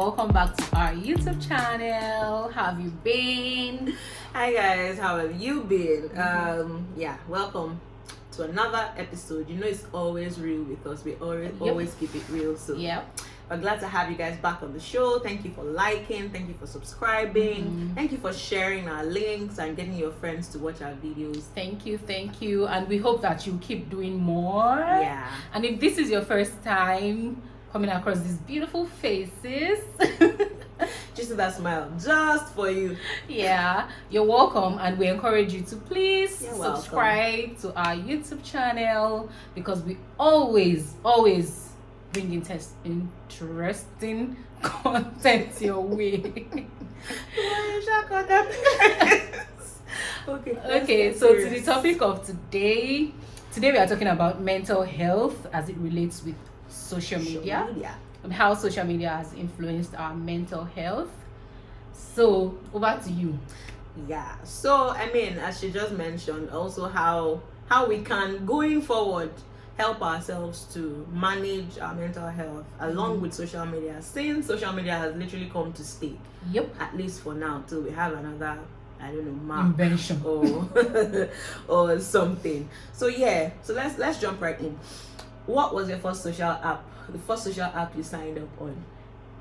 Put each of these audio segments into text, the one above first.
welcome back to our YouTube channel. How have you been? Hi guys, how have you been? Welcome to another episode. You know it's always real with us. We always keep it real. So we're glad to have you guys back on the show. Thank you for liking, thank you for subscribing, thank you for sharing our links and getting your friends to watch our videos. Thank you, and we hope that you keep doing more. Yeah. And if this is your first time coming across these beautiful faces, just that smile, just for you. Yeah, you're welcome, and we encourage you to please subscribe to our YouTube channel because we always bring interesting content your way. Okay, so to the topic of today we are talking about mental health as it relates with social media and how social media has influenced our mental health. So over to you. Yeah, so I mean, as she just mentioned, also how we can going forward help ourselves to manage our mental health along with social media, since social media has literally come to stay. At least for now, till we have another, I don't know, map invention or something. So let's jump right in. What was your first social app? The first social app you signed up on?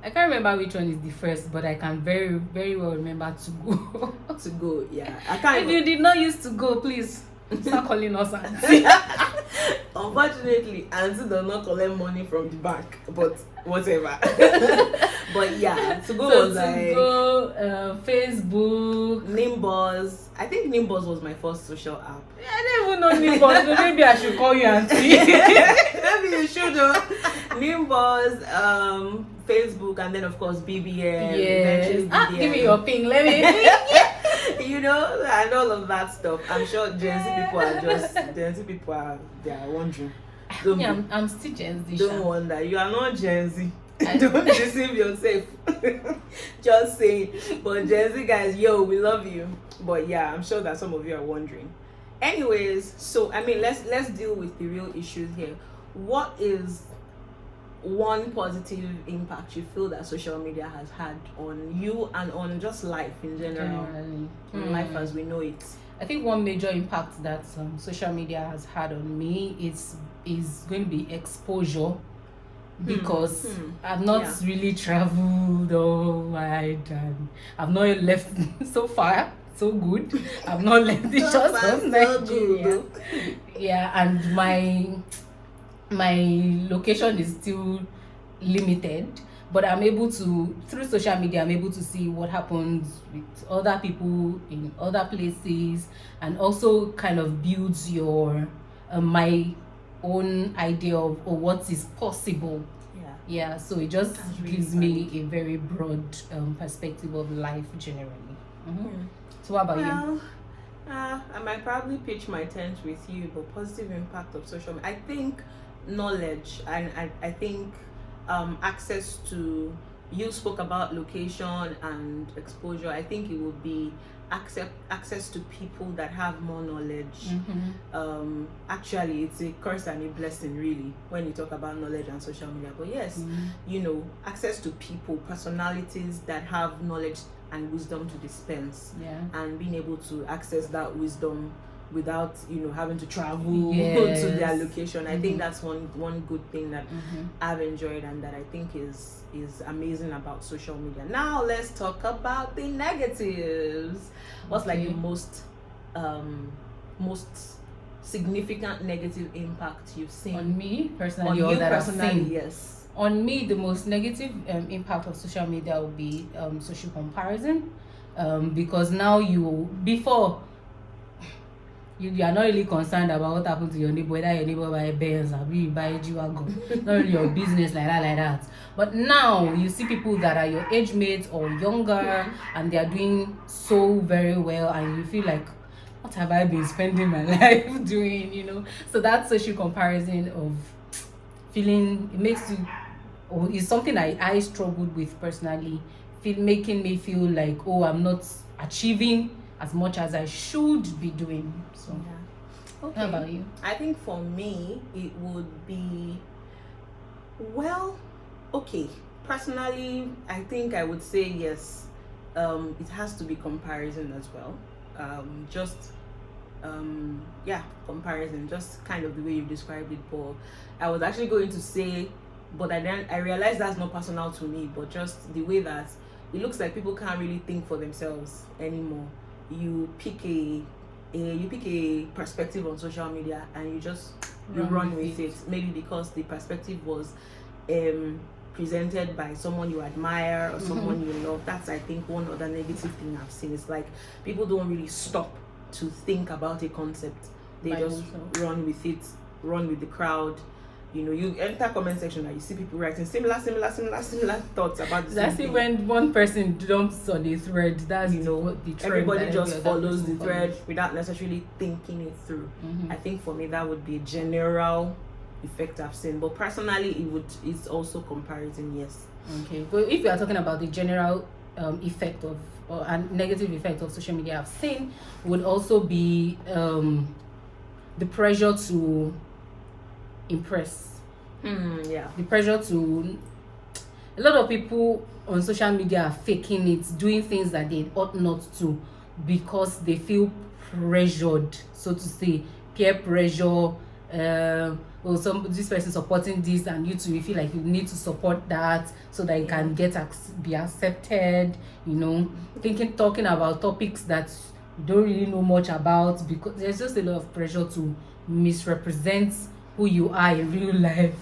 I can't remember which one is the first, but I can very, very well remember To Go. To Go, yeah. I can't. If you did not use To Go, please start calling us auntie. Unfortunately, auntie does not collect money from the bank, but whatever. But yeah, To Go was like To Go, Facebook, Nimbus. I think Nimbus was my first social app. Yeah, I don't even know Nimbus, so maybe I should call you auntie. Maybe you should. Nimbus, Facebook, and then of course BBM. Yes. Give me your ping. Let me. You know, and all of that stuff. I'm sure Gen Z people are wondering. I'm still Gen Z. Don't wonder. You are not Gen Z. Don't deceive yourself. Just saying. But Gen Z guys, we love you. But yeah, I'm sure that some of you are wondering. Anyways, so I mean, let's deal with the real issues here. What is one positive impact you feel that social media has had on you and on just life in general? Life as we know it. I think one major impact that social media has had on me is going to be exposure, because I've not really traveled all wide, and I've not left so far. So good. I've not left the shores of Nigeria. Yeah, and my location is still limited, but I'm able to, through social media, I'm able to see what happens with other people in other places, and also kind of builds your my own idea of what is possible. Yeah, so it just gives me a very broad perspective of life generally. So what about you? I might probably pitch my tent with you, but positive impact of social media, I think knowledge, and I think access to, you spoke about location and exposure. I think it would be access to people that have more knowledge. Actually, it's a curse and a blessing really when you talk about knowledge and social media. But yes, you know, access to people, personalities that have knowledge and wisdom to dispense, and being able to access that wisdom without, you know, having to travel to their location. I think that's one good thing that I've enjoyed and that I think is amazing about social media. Now let's talk about the negatives. What's like the most significant negative impact you've seen on me personally, on you that personally? I've seen? Yes. On me, the most negative impact of social media will be social comparison, because now before you are not really concerned about what happened to your neighbor, whether your neighbor buy Benz or you buy G-Wagon, not really your business like that. But now you see people that are your age mates or younger, and they are doing so very well, and you feel like, what have I been spending my life doing, you know? So that social comparison of feeling, it makes you, or is something I struggled with personally, making me feel like, I'm not achieving as much as I should be doing. So Okay. How about you? I think for me, it would be, well, okay. Personally, I think I would say yes. It has to be comparison as well. Just yeah, comparison, just kind of the way you described it. But I was actually going to say, but I realized that's not personal to me, but just the way that it looks like people can't really think for themselves anymore. You pick a perspective on social media and you just run with it. Maybe because the perspective was presented by someone you admire or someone you love. That's, I think, one other negative thing I've seen. It's like people don't really stop to think about a concept. They just run with it, run with the crowd. You know, you enter comment section and you see people writing similar thoughts about the same That's thing. when one person jumps on a thread. That's You know, the trend. everybody just follows the thread without necessarily thinking it through. I think for me that would be a general effect I've seen. But personally, it's also comparison, yes. Okay, but if you are talking about the general effect of and negative effect of social media, I've seen would also be the pressure to impress. Yeah. The pressure to, a lot of people on social media are faking it, doing things that they ought not to, because they feel pressured, so to say, peer pressure. This person supporting this, and you too, you feel like you need to support that so that you can be accepted. You know, talking about topics that you don't really know much about, because there's just a lot of pressure to misrepresent who you are in real life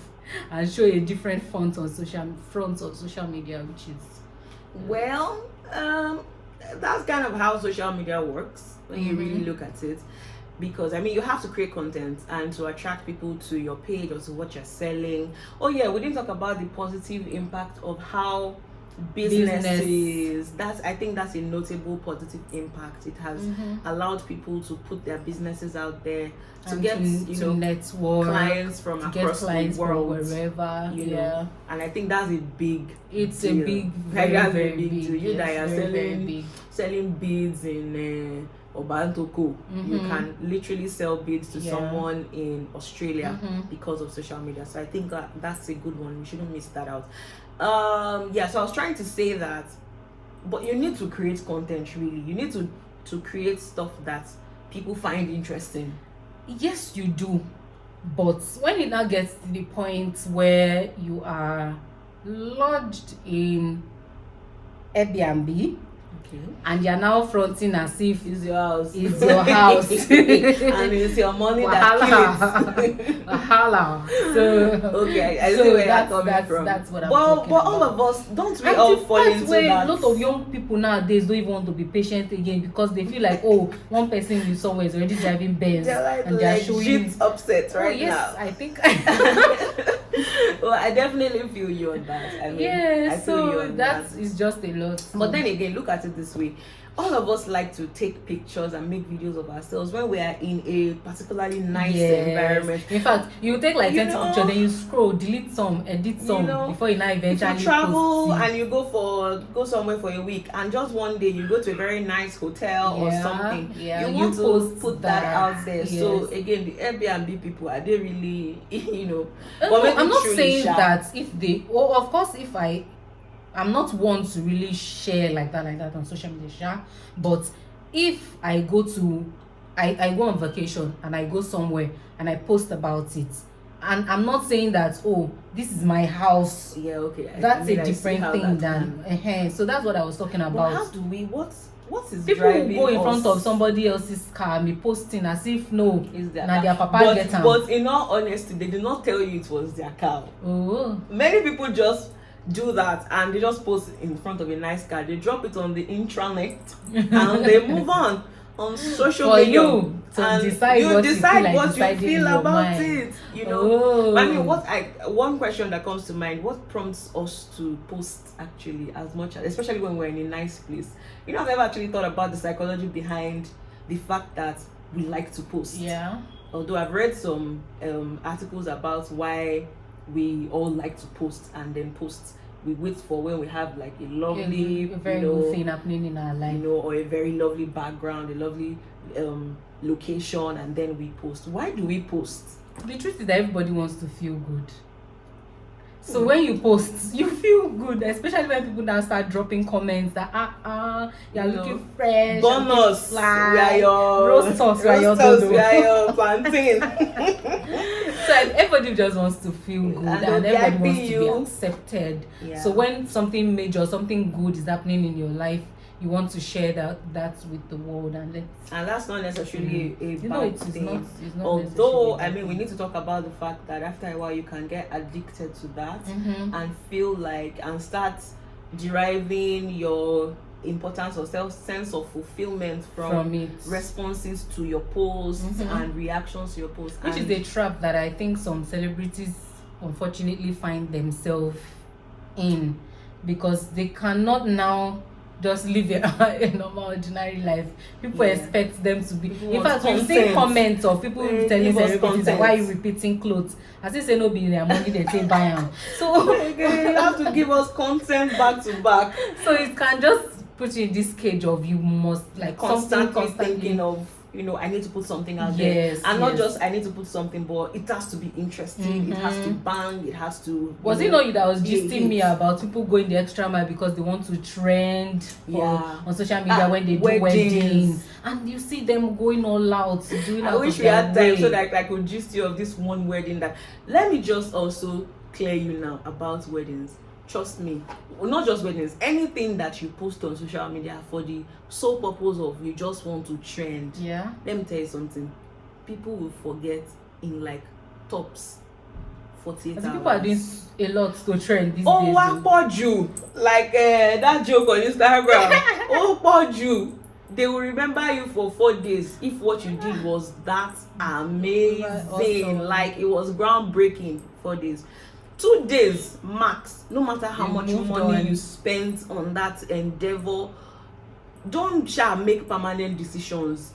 and show a different front on social media, which is that's kind of how social media works when you really look at it. Because I mean, you have to create content and to attract people to your page or to what you're selling. Oh yeah, we didn't talk about the positive impact of how businesses. I think that's a notable positive impact. It has allowed people to put their businesses out there to get network, clients from across the world, wherever. You know, and I think that's a big. It's deal. a big, very big deal. You that are very selling beads in Obantoko, you can literally sell beads to someone in Australia because of social media. So I think that's a good one. We shouldn't miss that out. So I was trying to say that, but you need to create content. Really, you need to create stuff that people find interesting. Yes, you do, but when it now gets to the point where you are lodged in Airbnb, and you're now fronting as if it's your house, and it's your money that kills. Wahala. So okay, I see where you're coming from. That's what I'm talking about. But all of us, don't we all fall into that? A lot of young people nowadays don't even want to be patient again, because they feel like, one person in somewhere is already driving Benz, they're like and they're showing upset right now. I think. Well, I definitely feel you on that. I mean, I feel you on that. Is just a lot. But then again, look at it this way. All of us like to take pictures and make videos of ourselves when we are in a particularly nice environment. In fact, you take like 20 pictures, then you scroll, delete some, edit some, before you now eventually if you travel and you go somewhere for a week, and just one day you go to a very nice hotel or something, you want to put that out there. Yes. So again, the Airbnb people, are they really, I'm not saying that if they, of course, if I'm not one to really share like that on social media, but if I go on vacation and I go somewhere and I post about it, and I'm not saying that, this is my house. Yeah, okay. That's a different thing than so that's what I was talking about. But how do we? What is people driving go in us? Front of somebody else's car and be posting as if is their papa get them. But in all honesty, they did not tell you it was their car. Many people just do that and they just post in front of a nice car. They drop it on the intranet and they move on social for media. You to decide what you feel about it. I mean, one question that comes to mind: what prompts us to post actually as much, especially when we're in a nice place? I've never actually thought about the psychology behind the fact that we like to post. Yeah. Although I've read some articles about why we all like to post and then post. We wait for when we have like a lovely, a very good thing happening in our life, or a very lovely background, a lovely location, and then we post. Why do we post? The truth is that everybody wants to feel good. So when you post, you feel good, especially when people now start dropping comments that you're looking fresh, bonus, we are your roast us, we are your dodo, we are your plantain. So everybody just wants to feel good, and everybody wants to be accepted. Yeah. So when something major, something good is happening in your life, you want to share that with the world, and that's not necessarily a bad thing. It's not although I mean, we need to talk about the fact that after a while you can get addicted to that and feel like and start deriving your importance or sense of fulfillment from it. Responses to your posts and reactions to your posts, which is a trap that I think some celebrities unfortunately find themselves in, because they cannot now just live a normal ordinary life. People expect them to be. In fact, we've seen comments of people telling celebrities that, why are you repeating clothes? As they say, no be their money, they say buy them. So you have to give us content back to back. So it can just put you in this cage of you must like constantly thinking of, I need to put something out there, and not just I need to put something, but it has to be interesting. It has to bang. It has to. Was it not you that was gisting me about people going the extra mile because they want to trend on social media when they do weddings, and you see them going all out doing. I wish we had time so that I could gist you of this one wedding. That let me just also clear you now about weddings. Trust me, not just weddings, anything that you post on social media for the sole purpose of you just want to trend. Yeah. Let me tell you something. People will forget in like tops 48 hours. People are doing a lot to trend these days. Oh, what for you? Like that joke on Instagram. Oh, for you. They will remember you for 4 days if what you did was that amazing. Awesome. Like it was groundbreaking. 4 days. 2 days max, no matter how much money you spent on that endeavor. Don't make permanent decisions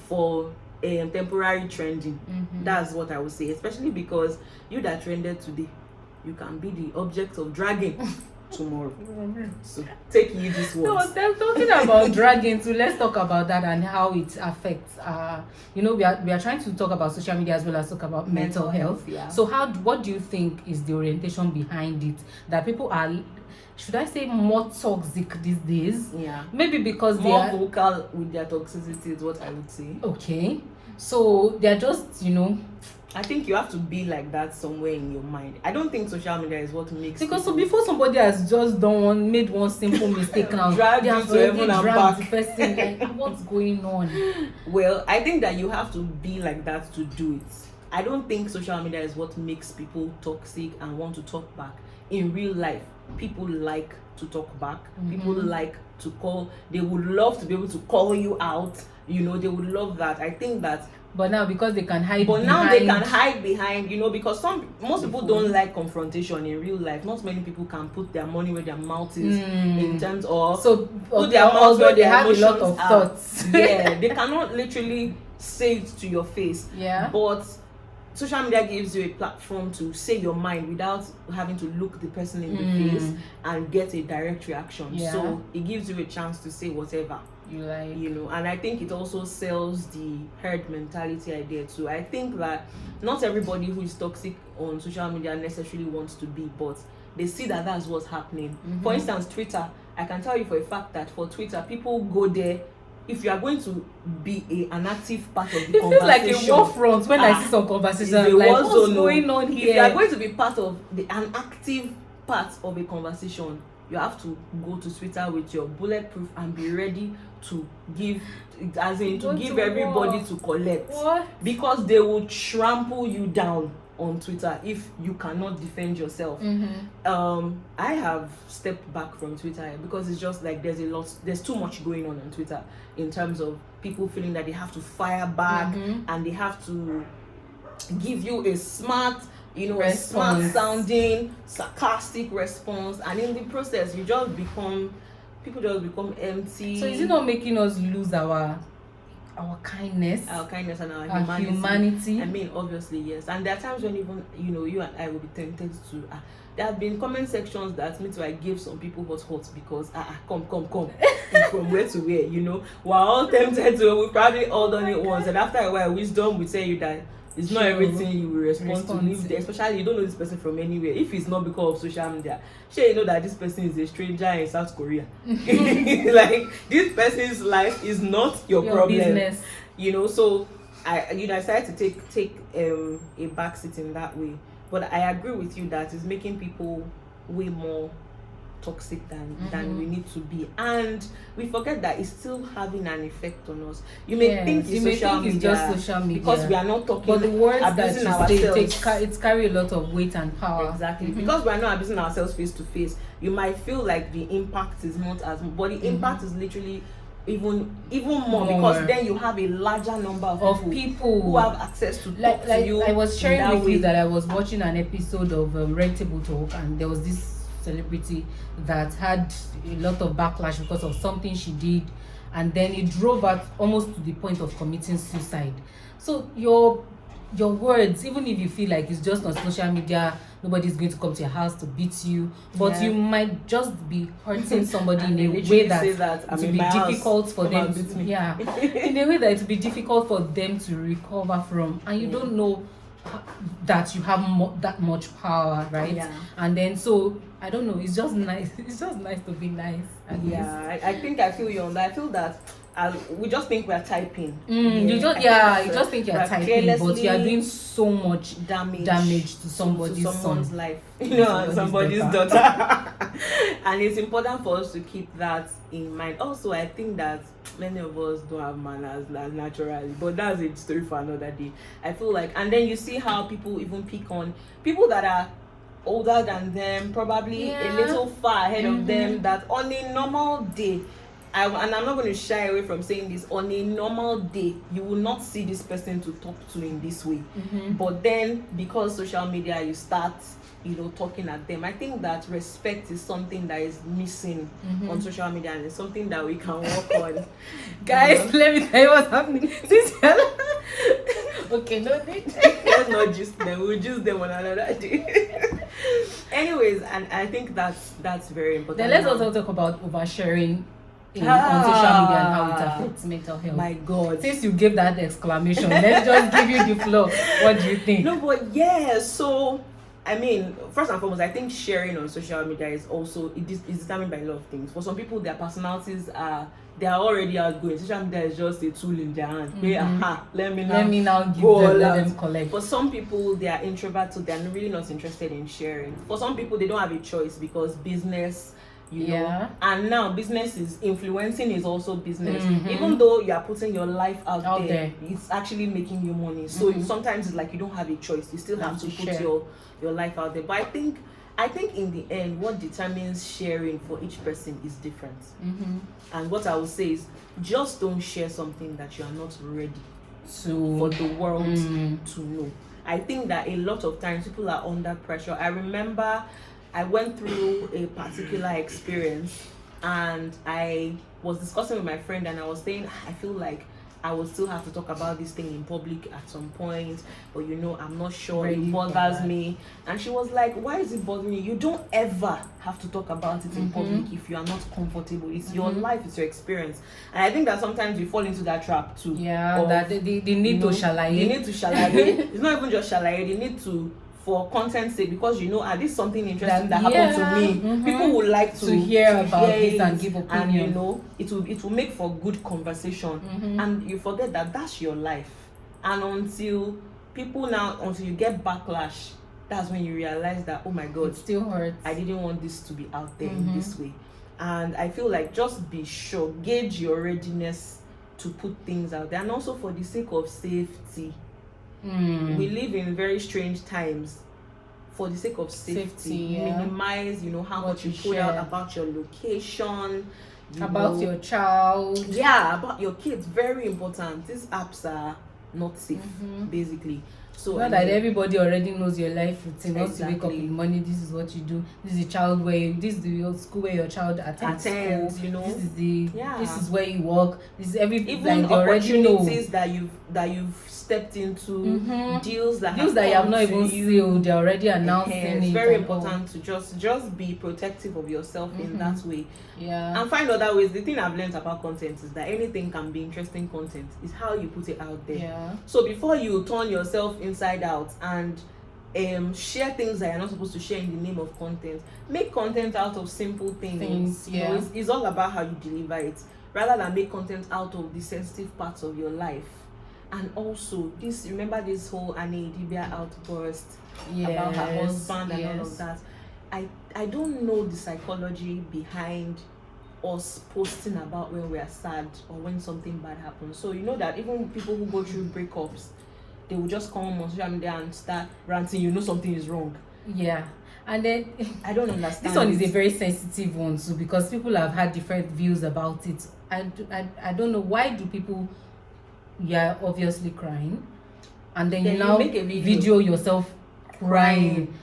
for temporary trending. That's what I would say, especially because you that trended today, you can be the object of dragging tomorrow. So take you this one. No, they're talking about dragging too. Let's talk about that and how it affects we are trying to talk about social media as well as talk about mental health. Yeah. So what do you think is the orientation behind it, that people are, should I say, more toxic these days? Yeah. Maybe because more they are vocal with their toxicity is what I would say. Okay. So they're just, I think you have to be like that somewhere in your mind. I don't think social media is what makes because so before somebody has just made one simple mistake now, drag they you have to heaven and back. The person, like, what's going on? Well, I think that you have to be like that to do it. I don't think social media is what makes people toxic and want to talk back. In real life, people like to talk back. People like to call. They would love to be able to call you out. They would love that. I think that. But now because they can hide behind, because most people don't like confrontation in real life. Not many people can put their money where their mouth is in terms of put their mouth where they their have a lot emotions of thoughts. Yeah, they cannot literally say it to your face. Yeah. But social media gives you a platform to say your mind without having to look the person in the face and get a direct reaction. Yeah. So it gives you a chance to say whatever you like. And I think it also sells the herd mentality idea too. I think that not everybody who is toxic on social media necessarily wants to be, but they see that that's what's happening. For instance, Twitter. I can tell you for a fact that for Twitter, people go there. If you are going to be an active part of the conversation, it feels like a war front when I see some conversation. Like, what's going on here? If you are going to be part of an active part of a conversation, you have to go to Twitter with your bulletproof and be ready to give, give everybody to collect. What? Because they will trample you down on Twitter if you cannot defend yourself. I have stepped back from Twitter because it's just like there's too much going on Twitter in terms of people feeling that they have to fire back and they have to give you a smart a smart sounding sarcastic response, and in the process people just become empty. So is it not making us lose our kindness and our humanity? I mean, obviously yes, and there are times when even you and I will be tempted to there have been comment sections that me too I gave some people hot because come from where to where, we're all tempted to, we probably all done it once, and after a while wisdom will tell you that It's not True. everything you will respond to. Especially you don't know this person from anywhere. If it's not because of social media, sure you know that this person is a stranger in South Korea. Like this person's life is not your problem. Business. You know, so I decided to take a backseat in that way. But I agree with you that it's making people way more toxic than we need to be, and we forget that it's still having an effect on us. You may think it's just social media because we are not talking, but the words abusing that you ourselves. say it carry a lot of weight and power. Exactly. Because we are not abusing ourselves face to face, you might feel like the impact is not as much, but the impact is literally even more, because then you have a larger number of people who have access to talk to you. I was sharing with you that I was watching an episode of Red Table Talk, and there was this celebrity that had a lot of backlash because of something she did, and then it drove her almost to the point of committing suicide. So your words, even if you feel like it's just on social media, nobody's going to come to your house to beat you, but you might just be hurting somebody in a way that it will be difficult for them to, in a way that it will be difficult for them to recover from, and you don't know that you have that much power, right? And then so I don't know, it's just nice to be nice. I think I feel you on that. I feel that we just think we're typing. You just think you're typing, but you are doing so much damage to someone's life, somebody's daughter. And it's important for us to keep that in mind. Also, I think that many of us don't have manners naturally, but that's a story for another day. I feel like, and then you see how people even pick on people that are older than them, probably a little far ahead of them, that on a normal day, and I'm not going to shy away from saying this, on a normal day you will not see this person to talk to in this way, but then because social media, you start talking at them. I think that respect is something that is missing on social media, and it's something that we can work on. Guys, let me tell you what's happening. Okay, no need. Let's not just them, we'll just them on another day. Anyways, and I think that's very important. Then let's also talk about oversharing on social media and how it affects mental health. My God. Since you gave that exclamation, let's just give you the floor. What do you think? No, but so I mean, first and foremost, I think sharing on social media is also is determined by a lot of things. For some people, their personalities are already outgoing. Social media is just a tool in their hand. Let me now give them, let them collect. For some people, they are introverts, so they're really not interested in sharing. For some people, they don't have a choice because business, you know, and now business is influencing, is also business. Even though you are putting your life out there, it's actually making you money. So sometimes it's like you don't have a choice. You still have to put your life out there. But I think in the end, what determines sharing for each person is different. And what I would say is, just don't share something that you are not ready for the world to know. I think that a lot of times people are under pressure. I remember I went through a particular experience, and I was discussing with my friend, and I was saying, I feel like I will still have to talk about this thing in public at some point, but I'm not sure, it bothers me. And she was like, why is it bothering you? You don't ever have to talk about it in public if you are not comfortable. It's your life, it's your experience. And I think that sometimes we fall into that trap too. That they need to shalaye. They need to shalaye. It's not even just shalaye, they need to, for content's sake, because this is something interesting that happened to me. People would like to hear about this and give opinion. And it will make for good conversation. And you forget that that's your life. And until you get backlash, that's when you realize that, oh my God, it still hurts. I didn't want this to be out there in this way. And I feel like, just be sure, gauge your readiness to put things out there, and also for the sake of safety. We live in very strange times. For the sake of safety, minimize how much you put out about your location, about your child, about your kids. Very important. These apps are not safe, basically. So not that everybody already knows your life routine. Once you wake up in the morning, this is what you do. This is the child this is the school where your child attends. School. This is where you work. This is even opportunities that that you've stepped into, Mm-hmm. deals that you have not even sealed, they're already announcing it. It's very important to just be protective of yourself in that way. Yeah. And find other ways. The thing I've learned about content is that anything can be interesting content. It's how you put it out there. Yeah. So before you turn yourself inside out and share things that you're not supposed to share in the name of content, make content out of simple things. You know, it's all about how you deliver it, rather than make content out of the sensitive parts of your life. And also, remember this whole Ayo-Oyekunle outburst about her husband and all of that. I don't know the psychology behind us posting about when we are sad or when something bad happens. So you know that even people who go through breakups, they will just come on social media and start ranting. You know something is wrong. Yeah. And then I don't understand. This one is a very sensitive one too, because people have had different views about it. I don't know, why do people, you're obviously crying, and then you now make a video yourself crying.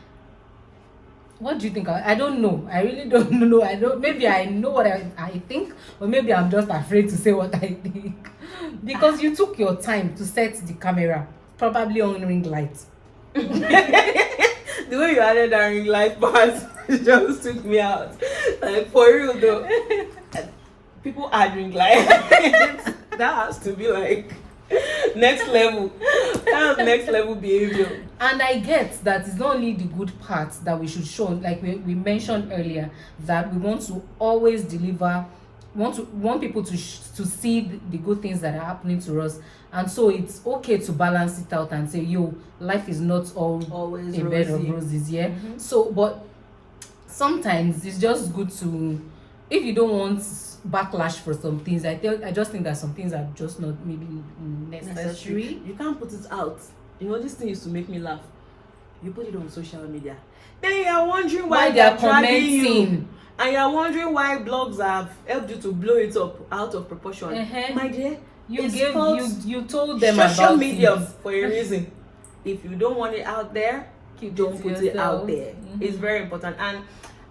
What do you think? I don't know. I really don't know. Maybe I know what I think, or maybe I'm just afraid to say what I think. Because you took your time to set the camera, probably on ring light. The way you added that ring light part just took me out. Like, for real though. People add ring light. That has to be like next level. That's next level behavior. And I get that it's not only the good parts that we should show, like we mentioned earlier, that we want to always deliver, want people to see the good things that are happening to us. And so it's okay to balance it out and say, yo, life is not always a bed of roses. Yeah. So, but sometimes it's just good to, if you don't want backlash for some things, I just think that some things are just not maybe necessary. You can't put it out. You know, this thing used to make me laugh. You put it on social media, then you are wondering why they are commenting you, and you are wondering why blogs have helped you to blow it up out of proportion. My dear, you told them social about media it for a reason. If you don't want it out there, don't put it out there. It's very important. And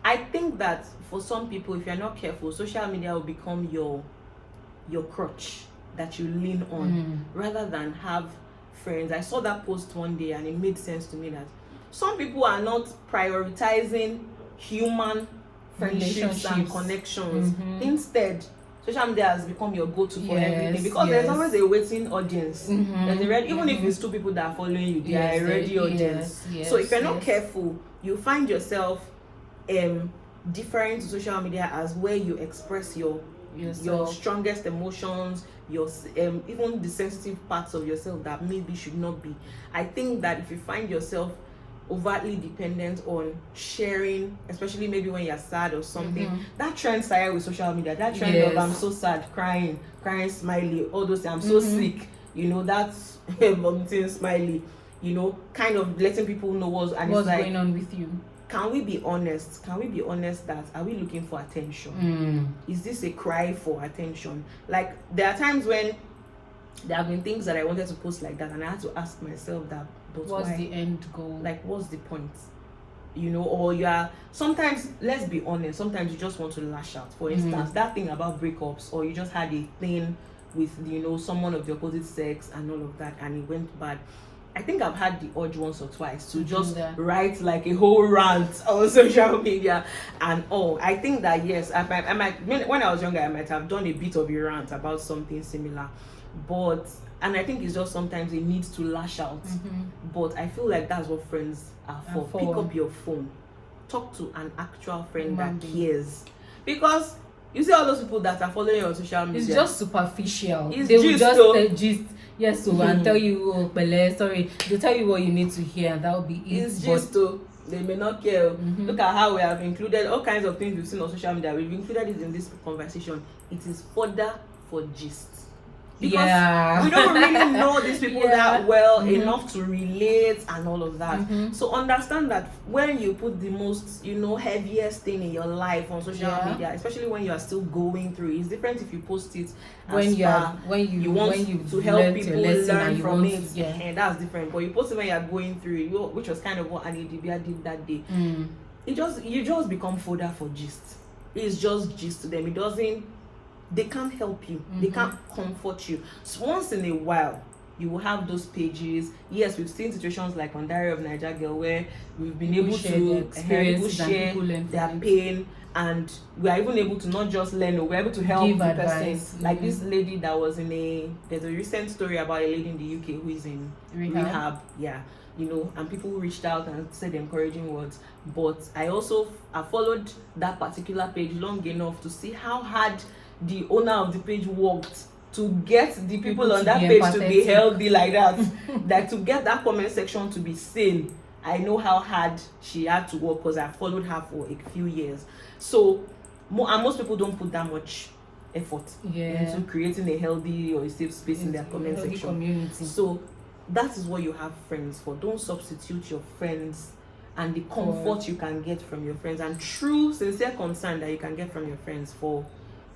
I think that for some people, if you're not careful, social media will become your crutch that you lean on, rather than have friends. I saw that post one day and it made sense to me that some people are not prioritizing human friendships and connections. Instead, social media has become your go-to for everything, because there's always a waiting audience. Even if it's two people that are following you, they are a ready audience. So if you're not careful, you find yourself differing to social media as where you express your strongest emotions, your even the sensitive parts of yourself that maybe should not be. I think that if you find yourself overtly dependent on sharing, especially maybe when you're sad or something, that trend started with social media. That trend of I'm so sad, crying, smiley, all those things, I'm so sick, you know, that's vomiting, smiley, you know, kind of letting people know what's going on with you. Can we be honest? That are we looking for attention? Is this a cry for attention? Like, there are times when there have been things that I wanted to post like that, and I had to ask myself that, but what's why? The end goal? Like, what's the point? You know, or sometimes, let's be honest, sometimes you just want to lash out. For instance, that thing about breakups, or you just had a thing with, you know, someone of the opposite sex and all of that, and it went bad. I think I've had the urge once or twice to just write like a whole rant on social media and all. I think that yes, I might when I was younger, I might have done a bit of a rant about something similar, and I think it's just sometimes it needs to lash out. But I feel like that's what friends are for. Pick up your phone, talk to an actual friend that cares, because you see all those people that are following you on social media, it's just superficial. They will just gist. Yes, so and tell you, oh, Pele, sorry. They'll tell you what you need to hear, and that will be it. It's just they may not care. Look at how we have included all kinds of things we've seen on social media. We've included it in this conversation. It is fodder for gist. Because we don't really know these people that well enough to relate and all of that. So understand that when you put the most, you know, heaviest thing in your life on social media, especially when you are still going through, it's different if you post it when you want to help people learn from it. And that's different. But you post it when you are going through it, which was kind of what Ayo-Oyekunle did that day. You just become fodder for gist. It's just gist to them. They can't help you. They can't comfort you. So once in a while, you will have those pages. Yes, we've seen situations like on Diary of Niger Girl where we've been able share to their people experiences and share people learn their from it. pain, and we are even able to not just learn, we're able to help Give the advice. person. Like this lady that was there's a recent story about a lady in the UK who is in rehab. Yeah, you know, and people reached out and said encouraging words. But I followed that particular page long enough to see how hard the owner of the page worked to get the people on that page to be healthy like that. Like to get that comment section to be sane. I know how hard she had to work because I followed her for a few years. So most people don't put that much effort into creating a healthy or a safe space in their comment section. Community. So that is what you have friends for. Don't substitute your friends and the comfort you can get from your friends and true sincere concern that you can get from your friends for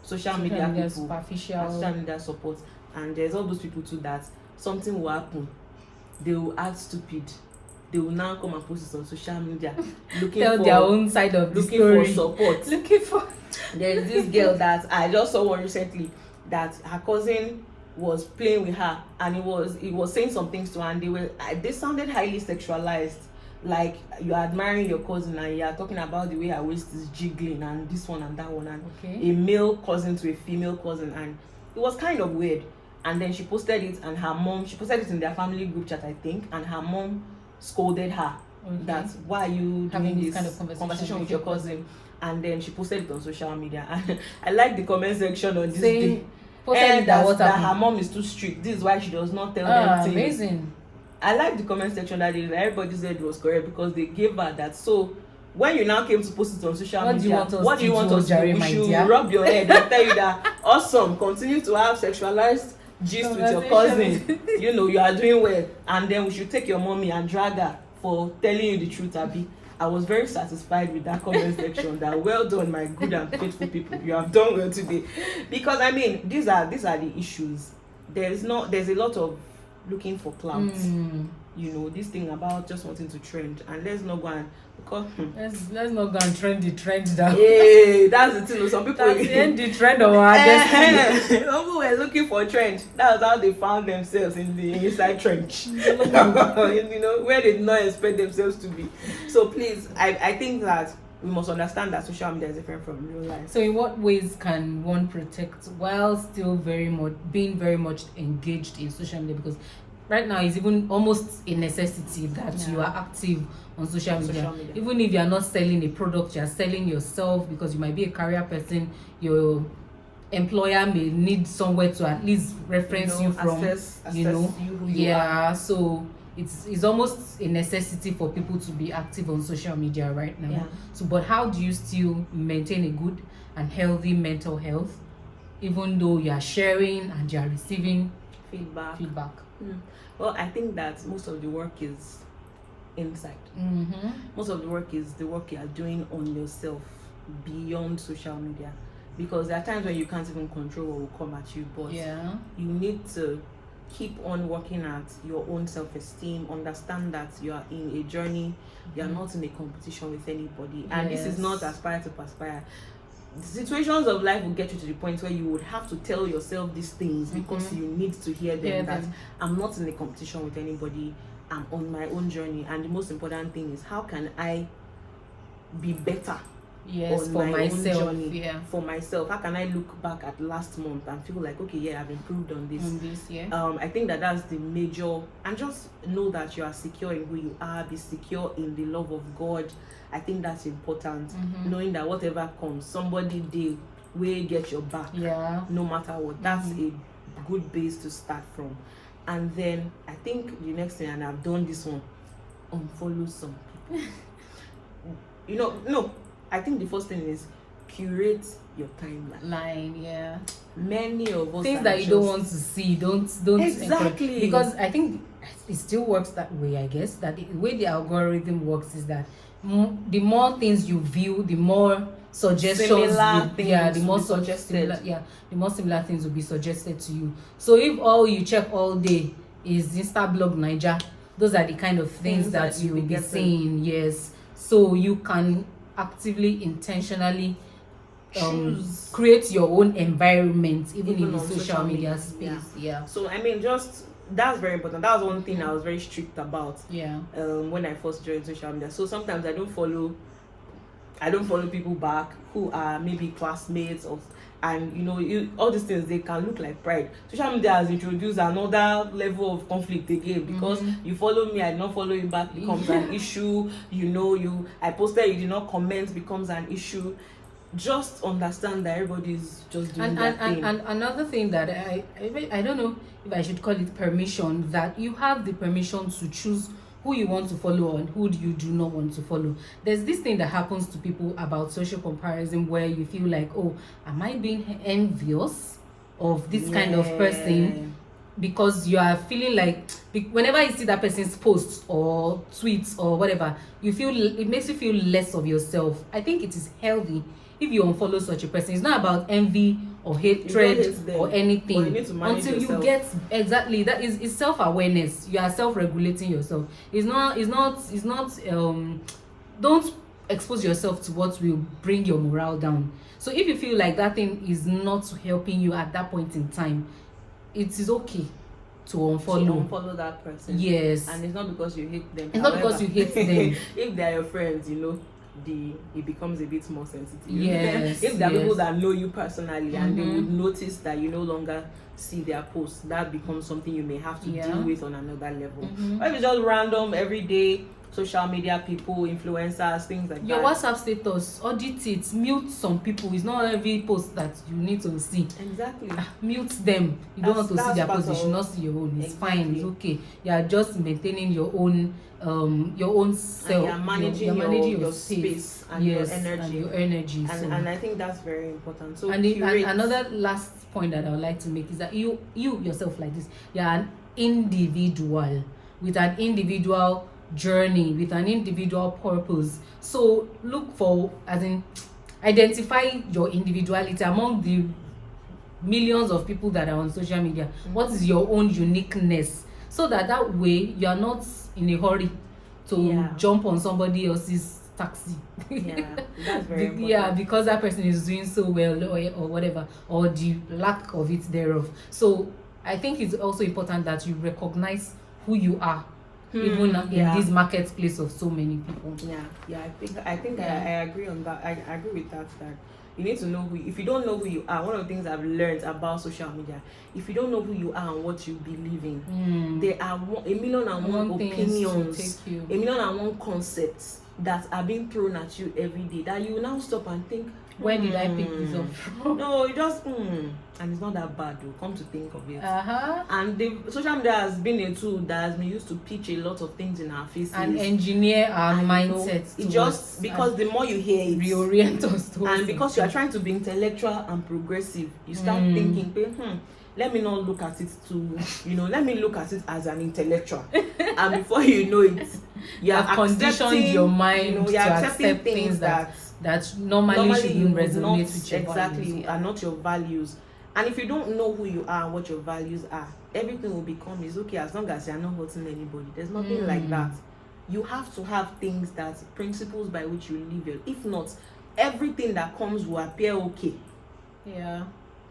social media people, social media support. And there's all those people too that something will happen, they will act stupid, they will now come and post it on social media looking tell for their own side of the story, for support. looking for There's this girl that I just saw one recently that her cousin was playing with her, and it was saying some things to her, and they sounded highly sexualized, like you're admiring your cousin and you're talking about the way her waist is jiggling and this one and that one, and a male cousin to a female cousin, and it was kind of weird. And then she posted it, and she posted it in their family group chat, I think, and her mom scolded her that why are you having this kind of conversation with your cousin. And then she posted it on social media, and I like the comment section on this day. That her mom is too strict. This is why she does not tell them things. Amazing. I like the comment section that everybody said it was correct because they gave her that. So when you now came to post it on social media, what do you want us to do? We should rub your head and tell you that awesome, continue to have sexualized gist with your cousin. You know, you are doing well, and then we should take your mommy and drag her for telling you the truth, Abi. I was very satisfied with that comment section. That well done, my good and faithful people. You have done well today. Because I mean, these are the issues. There's a lot of looking for clout. You know, this thing about just wanting to trend, and let's not go and because let's not go and trend the trend down. Yeah, that's the thing. Some people end the trend of our destiny. Some people were looking for trend. That's how they found themselves in the inside trench. You know, where they did not expect themselves to be. So please, I think that we must understand that social media is different from real life. So in what ways can one protect while still being very much engaged in social media? Because right now it's even almost a necessity that you are active on social media. Even if you are not selling a product, you are selling yourself, because you might be a career person. Your employer may need somewhere to at least reference you from, assess you who you are. So it's almost a necessity for people to be active on social media right now. So but how do you still maintain a good and healthy mental health even though you are sharing and you are receiving feedback? Well, I think that most of the work is inside. Most of the work is the work you are doing on yourself beyond social media, because there are times when you can't even control what will come at you, but you need to keep on working at your own self-esteem. Understand that you are in a journey, you are not in a competition with anybody, and this is not aspire to perspire. The situations of life will get you to the point where you would have to tell yourself these things because you need to hear them, that I'm not in a competition with anybody, I'm on my own journey, and the most important thing is how can I be better on for my myself, own journey for myself. How can I look back at last month and feel like, okay, I've improved on this. I think that's the major, and just know that you are secure in who you are, be secure in the love of God. I think that's important. Knowing that whatever comes, somebody will get your back, no matter what. That's a good base to start from. And then I think the next thing, and I've done this one, unfollow some people. I think the first thing is curate your timeline. Many of us things that you don't want to see, don't exactly, because I think it still works that way. I guess that the way the algorithm works is that the more things you view, the more suggestions the more similar things will be suggested to you. So if all you check all day is Instablog Niger, those are the kind of things that you will be seeing. So you can actively, intentionally create your own environment, even in the social media space. So I mean, just that's very important. That was one thing I was very strict about. Yeah. When I first joined social media. So sometimes I don't follow people back who are maybe classmates or, and all these things, they can look like pride. Social media has introduced another level of conflict again, because you follow me, I did not follow you back, becomes an issue. I posted, you did not comment, becomes an issue. Just understand that everybody's just doing their thing. And another thing that I don't know if I should call it permission, that you have the permission to choose who you want to follow and who you do not want to follow. There's this thing that happens to people about social comparison, where you feel like, oh, am I being envious of this kind of person? Because you are feeling like, whenever you see that person's posts or tweets or whatever, it makes you feel less of yourself. I think it is healthy if you unfollow such a person. It's not about envy or hatred or anything, until yourself. You get exactly that. Is self-awareness. You are self-regulating yourself. It's not don't expose yourself to what will bring your morale down. So if you feel like that thing is not helping you at that point in time, it is okay to unfollow that person. Yes. And it's not because you hate them. It's not because you hate them. If they are your friends, it becomes a bit more sensitive. Yes. If there are people that know you personally and they would notice that you no longer see their posts, that becomes something you may have to deal with on another level. Or if it's just random everyday social media people, influencers, things like your that. WhatsApp status, audit it, mute some people. It's not every post that you need to see. Exactly. Mute them. You don't want to see their post, you should not see your own. It's fine, it's okay. You are just maintaining your own self. And you're managing your space and your energy. And I think that's very important. So and another last point that I would like to make is that you yourself, like this, you're an individual with an individual journey, with an individual purpose. So look for, identify your individuality among the millions of people that are on social media. What is your own uniqueness, so that way you are not in a hurry to jump on somebody else's taxi. That's very important. Because that person is doing so well, or whatever, or the lack of it thereof. So I think it's also important that you recognize who you are, even in this marketplace of so many people. I think I agree on that. I agree with that you need to know if you don't know who you are. One of the things I've learned about social media, if you don't know who you are and what you believe in, there are a million and one opinions, a million and one concepts that are being thrown at you every day, that you now stop and think, where did I pick this up from? No, you just and it's not that bad though, come to think of it. And the social media has been a tool that has been used to pitch a lot of things in our faces and engineer our mindsets. It just because the more you hear it, reorient us to, and because you are trying to be intellectual and progressive, you start thinking, let me not look at it let me look at it as an intellectual. And before you know it, you have conditioned your mind to accept things that normally shouldn't resonate with your values. Are not your values. And if you don't know who you are and what your values are, everything will become is okay as long as you're not hurting anybody. There's nothing like that. You have to have things, principles by which you live your. If not, everything that comes will appear okay.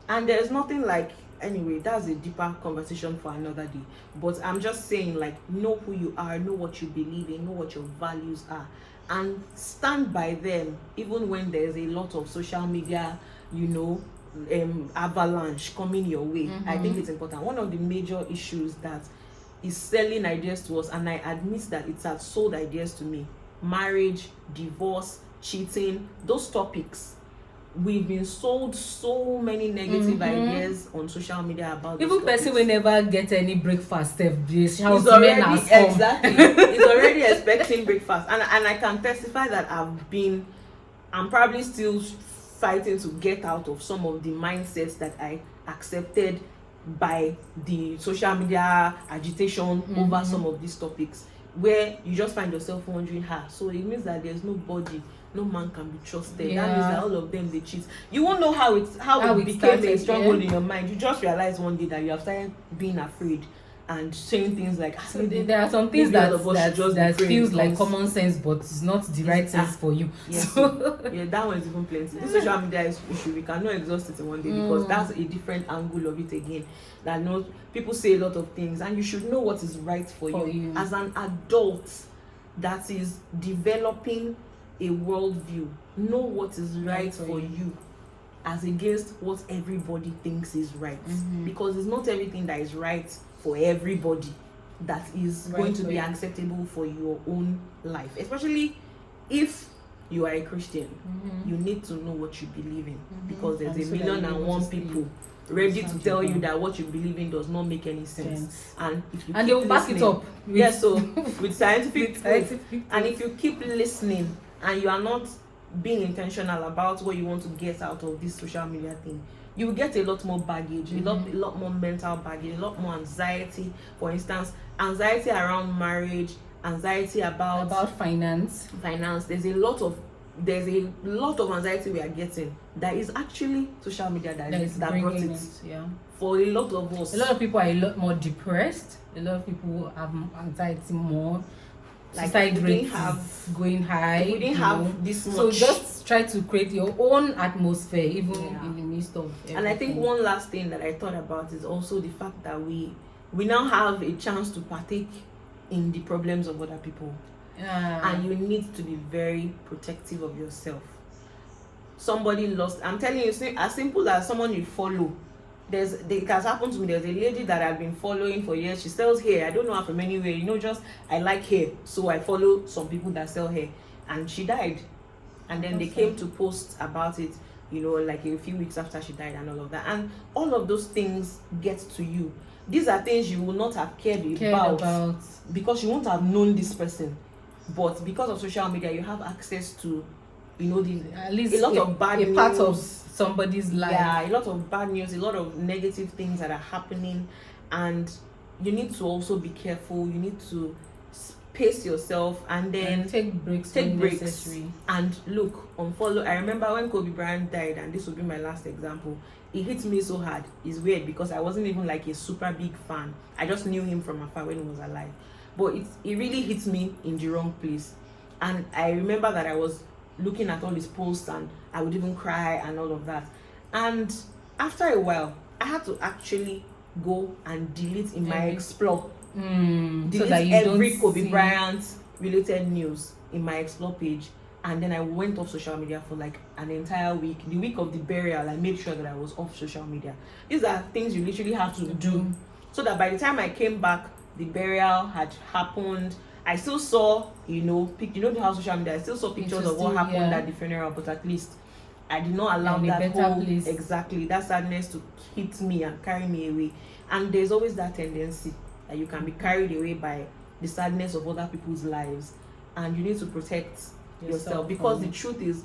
And there's nothing like, anyway, that's a deeper conversation for another day. But I'm just saying, know who you are, know what you believe in, know what your values are, and stand by them even when there's a lot of social media avalanche coming your way. I think it's important. One of the major issues that is selling ideas to us, and I admit that it has sold ideas to me, marriage, divorce, cheating, those topics. We've been sold so many negative ideas on social media about even person will never get any breakfast. He's already expecting breakfast, and I can testify that I'm probably still fighting to get out of some of the mindsets that I accepted by the social media agitation over some of these topics, where you just find yourself wondering, so it means that there's nobody, no man can be trusted. That means that all of them they cheat. You won't know how it became a stronghold in your mind. You just realize one day that you have started being afraid and saying things like, So there are some things that just feels like common sense, but it's not the right sense for you. Yes, So yeah, that one is even plenty. This social media is issue. We cannot exhaust it in one day because that's a different angle of it again. That people say a lot of things, and you should know what is right for you as an adult that is developing a worldview. Know what is right for you as against what everybody thinks is right, because it's not everything that is right for everybody that is going to be acceptable for your own life, especially if you are a Christian. You need to know what you believe in, because there's a million and one people ready to tell you that what you believe in does not make any sense. And if you they will back it up with scientific proof. And if you keep listening and you are not being intentional about what you want to get out of this social media thing, you will get a lot more baggage, a lot more mental baggage, a lot more anxiety. For instance, anxiety around marriage, anxiety about finance. There's a lot of anxiety we are getting that is actually social media that brought it. For a lot of us, a lot of people are a lot more depressed. A lot of people have anxiety more. Like suicide rate is going high. We didn't have this much. So just try to create your own atmosphere, even in the midst of everything. And I think one last thing that I thought about is also the fact that we now have a chance to partake in the problems of other people. And you need to be very protective of yourself. Somebody lost, I'm telling you, as simple as someone you follow. It has happened to me. There's a lady that I've been following for years. She sells hair. I don't know her from anywhere. Just I like hair, so I follow some people that sell hair. And she died, and then they came to post about it. Like a few weeks after she died and all of that. And all of those things get to you. These are things you will not have cared about because you won't have known this person. But because of social media, you have access to, at least a lot of bad news. Part of somebody's life. Yeah, a lot of bad news, a lot of negative things that are happening, and you need to also be careful. You need to pace yourself and then take breaks necessary. And look, unfollow. I remember when Kobe Bryant died, and this will be my last example. It hit me so hard. It's weird because I wasn't even like a super big fan. I just knew him from afar when he was alive. But it really hit me in the wrong place. And I remember that I was looking at all his posts and I would even cry and all of that. And after a while, I had to actually go and delete in my Explore. Delete so that you every Kobe Bryant related news in my Explore page. And then I went off social media for like an entire week. The week of the burial, I made sure that I was off social media. These are things you literally have to do so that by the time I came back, the burial had happened. I still saw, how social media, I still saw pictures of what happened at the funeral, but at least I did not allow that sadness to hit me and carry me away. And there's always that tendency that you can be carried away by the sadness of other people's lives, and you need to protect yourself because the truth is,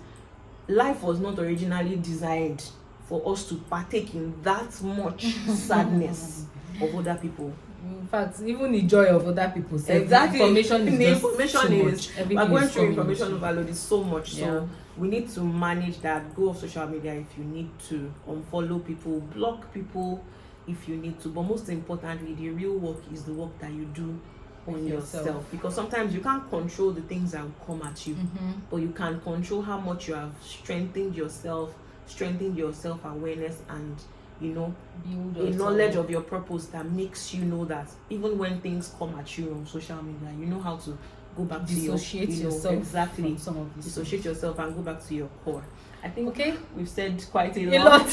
life was not originally designed for us to partake in that much sadness of other people. In fact, even the joy of other people. Exactly. Information is we're going through information overload is so much. So we need to manage that. Go off social media if you need to. Unfollow people, block people if you need to. But most importantly, the real work is the work that you do on yourself. Because sometimes you can't control the things that will come at you, but you can control how much you have strengthened your self-awareness, and a knowledge of your purpose that makes you know that even when things come at you on social media, you know how to go back to dissociate yourself. Exactly. From some of these dissociate yourself and go back to your core. I think we've said quite a lot. lot.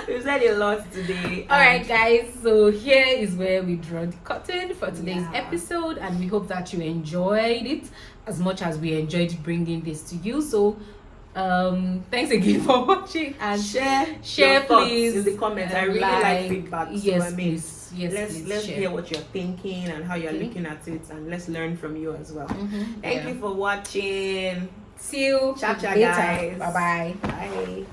We've said a lot today. All right, guys. So here is where we draw the curtain for today's episode, and we hope that you enjoyed it as much as we enjoyed bringing this to you. So thanks again for watching, and share please in the comments. I really like feedback. Yes, so please. Let's hear what you're thinking and how you're looking at it, and let's learn from you as well. Thank you for watching. See you later, guys. Bye. Bye.